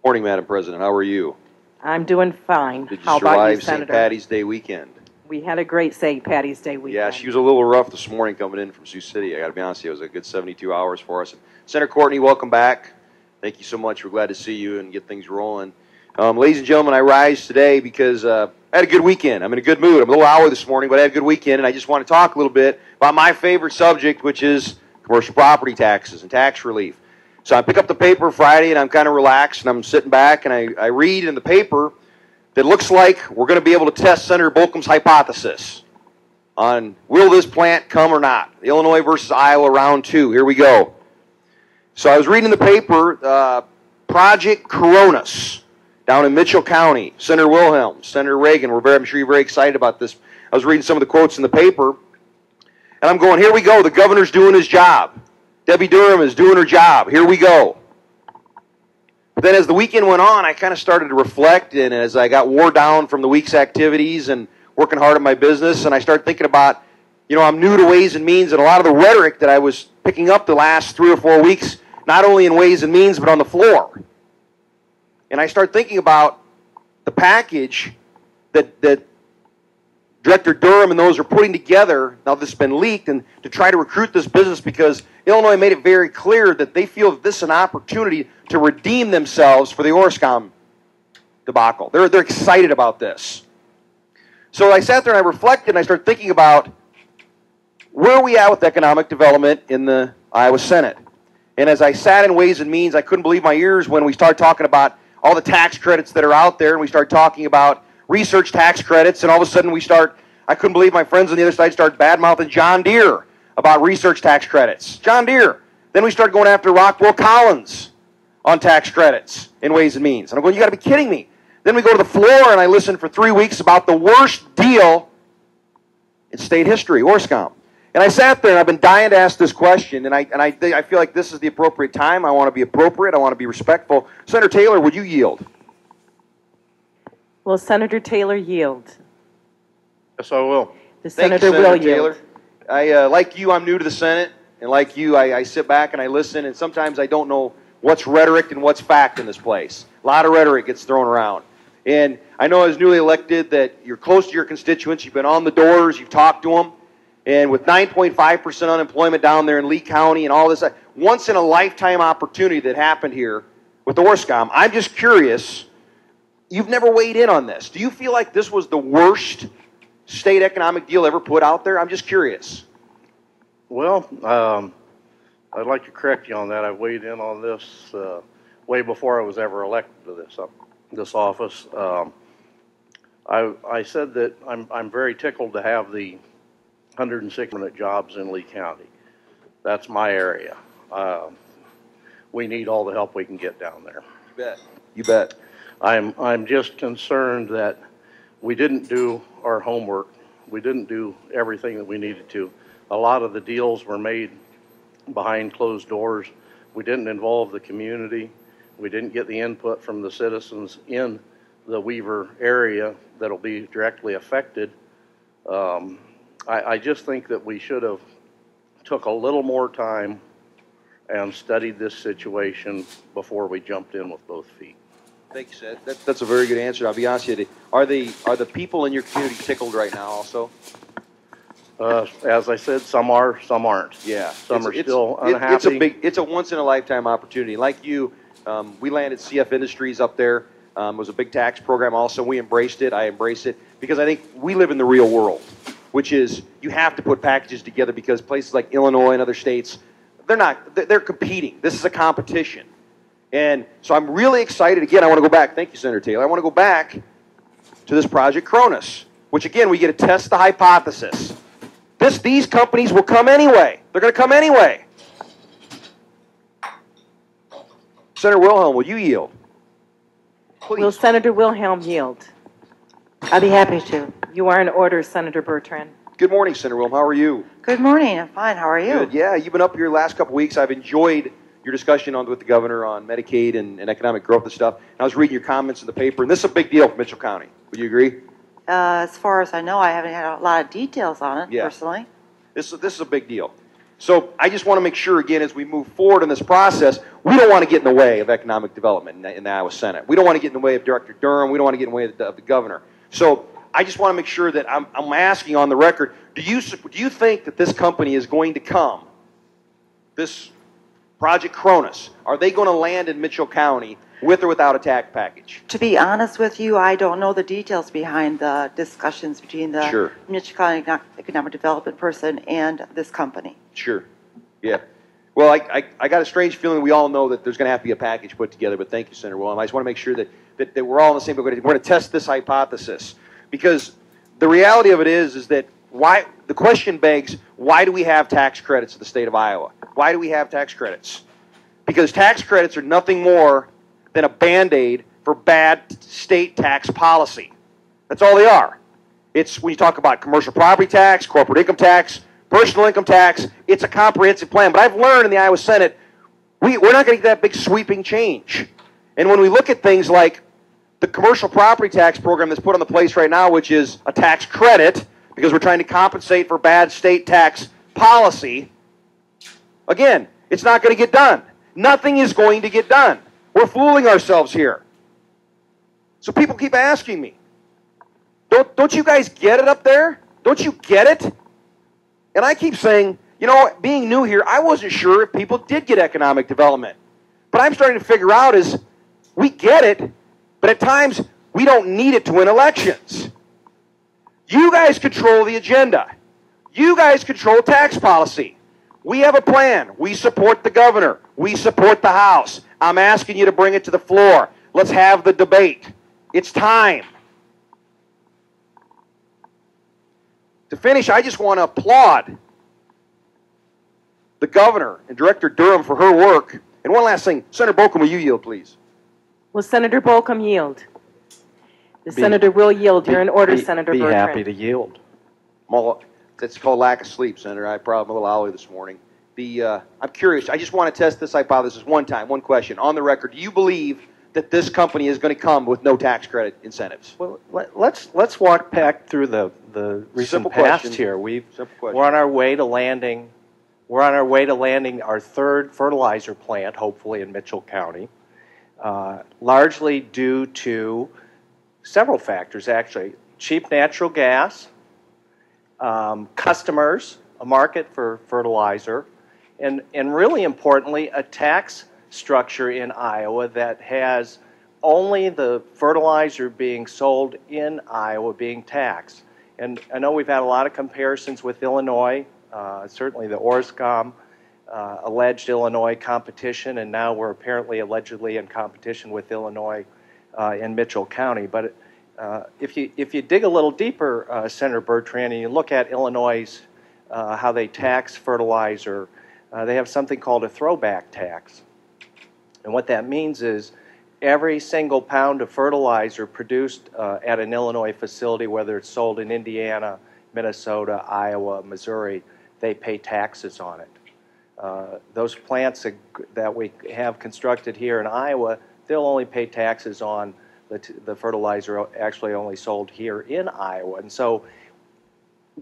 Morning, Madam President. How are you? I'm doing fine. Did you How about you, survive St. Senator? Patty's Day weekend? We had a great St. Patty's Day weekend. Yeah, she was a little rough this morning coming in from Sioux City. I got to be honest with you, it was a good 72 hours for us. And Senator Courtney, welcome back. Thank you so much. We're glad to see you and get things rolling. Ladies and gentlemen, I rise today because I had a good weekend. I'm in a good mood. I'm a little hour this morning, but I had a good weekend, and I just want to talk a little bit about my favorite subject, which is commercial property taxes and tax relief. So I pick up the paper Friday, and I'm kind of relaxed, and I'm sitting back, and I read in the paper that looks like we're going to be able to test Senator Bolkom's hypothesis on will this plant come or not. Illinois versus Iowa, round 2. Here we go. So I was reading the paper, Project Coronas down in Mitchell County. Senator Wilhelm, Senator Reagan, I'm sure you're very excited about this. I was reading some of the quotes in the paper, and I'm going, here we go. The governor's doing his job. Debbie Durham is doing her job. Here we go. But then as the weekend went on, I kind of started to reflect, and as I got wore down from the week's activities and working hard at my business, and I started thinking about, I'm new to Ways and Means, and a lot of the rhetoric that I was picking up the last 3 or 4 weeks, not only in Ways and Means, but on the floor. And I started thinking about the package that Director Durham and those are putting together, now this has been leaked, and to try to recruit this business because Illinois made it very clear that they feel that this is an opportunity to redeem themselves for the Orascom debacle. They're excited about this. So I sat there and I reflected and I started thinking about where are we at with economic development in the Iowa Senate. And as I sat in Ways and Means, I couldn't believe my ears when we started talking about all the tax credits that are out there, and we started talking about research tax credits, and all of a sudden I couldn't believe my friends on the other side started bad-mouthing John Deere about research tax credits. John Deere. Then we started going after Rockwell Collins on tax credits in Ways and Means. And I'm going, you got to be kidding me. Then we go to the floor, and I listen for 3 weeks about the worst deal in state history, Orascom. And I sat there, and I've been dying to ask this question, and I feel like this is the appropriate time. I want to be appropriate. I want to be respectful. Senator Taylor, would you yield? Will Senator Taylor yield? Yes, I will. The Senator will yield. Taylor. Like you, I'm new to the Senate, and like you, I sit back and I listen, and sometimes I don't know what's rhetoric and what's fact in this place. A lot of rhetoric gets thrown around. And I know as newly elected that you're close to your constituents, you've been on the doors, you've talked to them, and with 9.5% unemployment down there in Lee County and all this, once-in-a-lifetime opportunity that happened here with Orascom, I'm just curious, you've never weighed in on this. Do you feel like this was the worst state economic deal ever put out there? I'm just curious. Well, I'd like to correct you on that. I weighed in on this way before I was ever elected to this office. I said that I'm very tickled to have the 106 permanent jobs in Lee County. That's my area. We need all the help we can get down there. You bet. You bet. I'm just concerned that we didn't do our homework. We didn't do everything that we needed to. A lot of the deals were made behind closed doors. We didn't involve the community. We didn't get the input from the citizens in the Weaver area that'll be directly affected. I just think that we should have took a little more time and studied this situation before we jumped in with both feet. Thank you, Seth. That's a very good answer. I'll be honest with you. Are the people in your community tickled right now also? As I said, some are, some aren't. Yeah. Some are still unhappy. It's a once-in-a-lifetime opportunity. Like you, we landed CF Industries up there. It was a big tax program also. We embraced it. I embrace it because I think we live in the real world, which is you have to put packages together because places like Illinois and other states, they're competing. This is a competition. And so I'm really excited. Again, I want to go back. Thank you, Senator Taylor. I want to go back to this Project Cronus, which, again, we get to test the hypothesis. These companies will come anyway. They're going to come anyway. Senator Wilhelm, will you yield? Please. Will Senator Wilhelm yield? I'll be happy to. You are in order, Senator Bertrand. Good morning, Senator Wilhelm. How are you? Good morning. I'm fine. How are you? Good. Yeah, you've been up here the last couple weeks. I've enjoyed your discussion with the governor on Medicaid and economic growth and stuff. And I was reading your comments in the paper, and this is a big deal for Mitchell County. Would you agree? As far as I know, I haven't had a lot of details on it, personally. This is a big deal. So I just want to make sure, again, as we move forward in this process, we don't want to get in the way of economic development in the Iowa Senate. We don't want to get in the way of Director Durham. We don't want to get in the way of the governor. So I just want to make sure that I'm asking on the record, do you think that this company is going to come, this Project Cronus, are they going to land in Mitchell County with or without a tax package? To be honest with you, I don't know the details behind the discussions between the Sure. Mitchell County Economic Development person and this company. Sure. Yeah. Well, I got a strange feeling we all know that there's going to have to be a package put together, but thank you, Senator Willem. I just want to make sure that we're all on the same boat. We're going to test this hypothesis because the reality of it is that the question begs, why do we have tax credits in the state of Iowa? Why do we have tax credits? Because tax credits are nothing more than a Band-Aid for bad state tax policy. That's all they are. It's when you talk about commercial property tax, corporate income tax, personal income tax, it's a comprehensive plan. But I've learned in the Iowa Senate, we're not going to get that big sweeping change. And when we look at things like the commercial property tax program that's put on the place right now, which is a tax credit, because we're trying to compensate for bad state tax policy, again, it's not going to get done. Nothing is going to get done. We're fooling ourselves here. So people keep asking me, don't you guys get it up there? Don't you get it? And I keep saying, you know, being new here, I wasn't sure if people did get economic development. But I'm starting to figure out is we get it, but at times we don't need it to win elections. You guys control the agenda. You guys control tax policy. We have a plan. We support the governor. We support the House. I'm asking you to bring it to the floor. Let's have the debate. It's time. To finish, I just want to applaud the governor and Director Durham for her work. And one last thing. Senator Bolcom, will you yield, please? Will Senator Bolcom yield? The senator will yield. You're in order, Senator Be Bertrand. happy to yield. That's called lack of sleep, Senator. I probably am a little owly this morning. I'm curious. I just want to test this hypothesis one time. One question. On the record, do you believe that this company is going to come with no tax credit incentives? Well, let's walk back through the recent Simple past question. here. Simple question. We're on our way to landing. We're on our way to landing our third fertilizer plant, hopefully in Mitchell County, largely due to several factors, actually. Cheap natural gas, customers, a market for fertilizer, and really importantly, a tax structure in Iowa that has only the fertilizer being sold in Iowa being taxed. And I know we've had a lot of comparisons with Illinois, certainly the ORSCOM alleged Illinois competition, and now we're apparently allegedly in competition with Illinois in Mitchell County. But if you dig a little deeper, Senator Bertrand, and you look at Illinois' how they tax fertilizer, they have something called a throwback tax. And what that means is every single pound of fertilizer produced at an Illinois facility, whether it's sold in Indiana, Minnesota, Iowa, Missouri, they pay taxes on it. Those plants that we have constructed here in Iowa, they'll only pay taxes on the fertilizer actually only sold here in Iowa. And so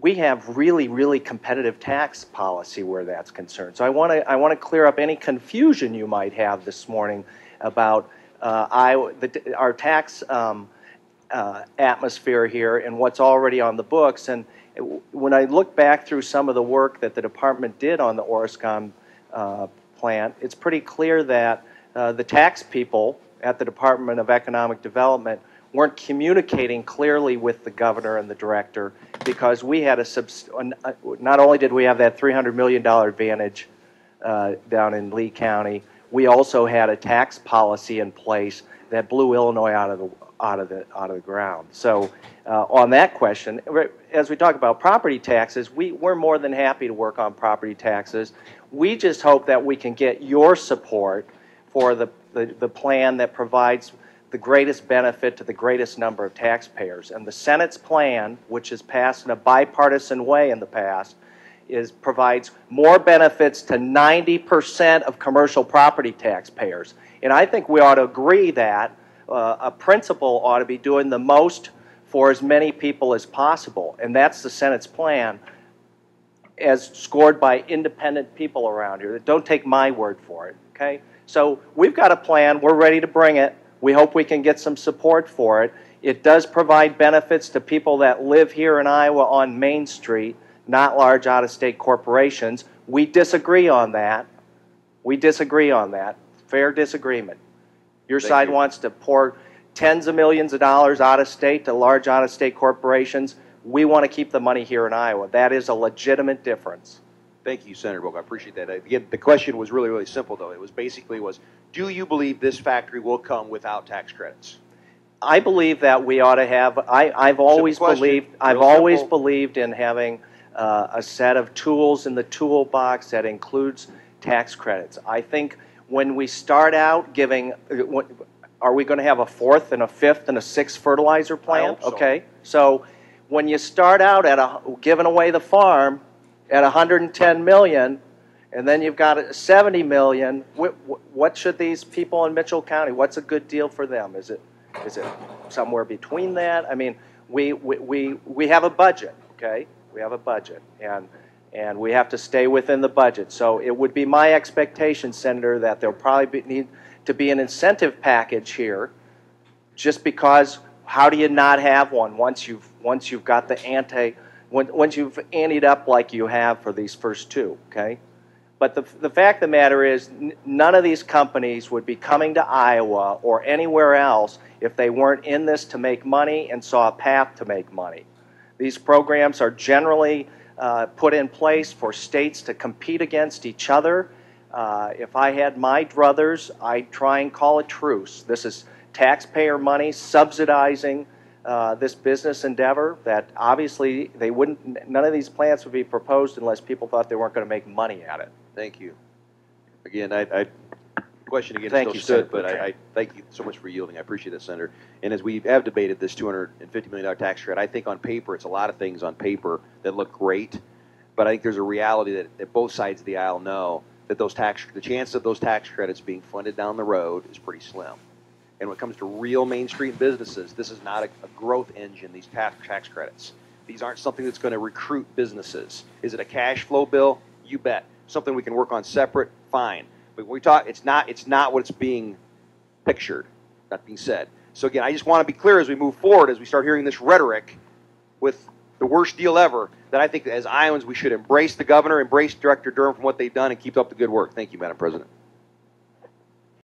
we have really, really competitive tax policy where that's concerned. So I want to clear up any confusion you might have this morning about our tax atmosphere here and what's already on the books. And when I look back through some of the work that the department did on the ORSCOM plant, it's pretty clear that the tax people at the Department of Economic Development weren't communicating clearly with the governor and the director because we had not only did we have that $300 million advantage down in Lee County, we also had a tax policy in place that blew Illinois out of the ground. So on that question, as we talk about property taxes, we're more than happy to work on property taxes. We just hope that we can get your support for the plan that provides the greatest benefit to the greatest number of taxpayers. And the Senate's plan, which is passed in a bipartisan way in the past, provides more benefits to 90% of commercial property taxpayers. And I think we ought to agree that a principal ought to be doing the most for as many people as possible. And that's the Senate's plan. as scored by independent people around here. Don't take my word for it, okay? So we've got a plan. We're ready to bring it. We hope we can get some support for it. It does provide benefits to people that live here in Iowa on Main Street, not large out-of-state corporations. We disagree on that. We disagree on that. Fair disagreement. Your side wants to pour tens of millions of dollars out of state to large out-of-state corporations. We want to keep the money here in Iowa. That is a legitimate difference. Thank you, Senator Volk. I appreciate that. Again, the question was really, really simple, though. It was basically do you believe this factory will come without tax credits? I believe that we ought to have. I've always believed in having a set of tools in the toolbox that includes tax credits. I think when we start out giving, are we going to have a fourth and a fifth and a sixth fertilizer plant? I hope so. Okay, so when you start out at giving away the farm at 110 million, and then you've got 70 million, what should these people in Mitchell County? What's a good deal for them? Is it somewhere between that? I mean, we have a budget, okay? We have a budget, and we have to stay within the budget. So it would be my expectation, Senator, that there'll probably need to be an incentive package here, just because how do you not have one once you've got the once you've anteed up like you have for these first two, okay? But the fact of the matter is, none of these companies would be coming to Iowa or anywhere else if they weren't in this to make money and saw a path to make money. These programs are generally put in place for states to compete against each other. If I had my druthers, I'd try and call a truce. This is taxpayer money subsidizing this business endeavor that obviously none of these plants would be proposed unless people thought they weren't going to make money at it. Thank you. Again, the question again Thank still you, stood, Senator but I thank you so much for yielding. I appreciate that, Senator. And as we have debated this $250 million tax credit, I think on paper, it's a lot of things on paper that look great, but I think there's a reality that both sides of the aisle know that the chance of those tax credits being funded down the road is pretty slim. And when it comes to real Main Street businesses, this is not a growth engine, these tax credits. These aren't something that's going to recruit businesses. Is it a cash flow bill? You bet. Something we can work on separate? Fine. But when we talk, it's not what it's being pictured, not being said. So again, I just want to be clear as we move forward, as we start hearing this rhetoric with the worst deal ever, that I think that as Iowans we should embrace the governor, embrace Director Durham for what they've done, and keep up the good work. Thank you, Madam President.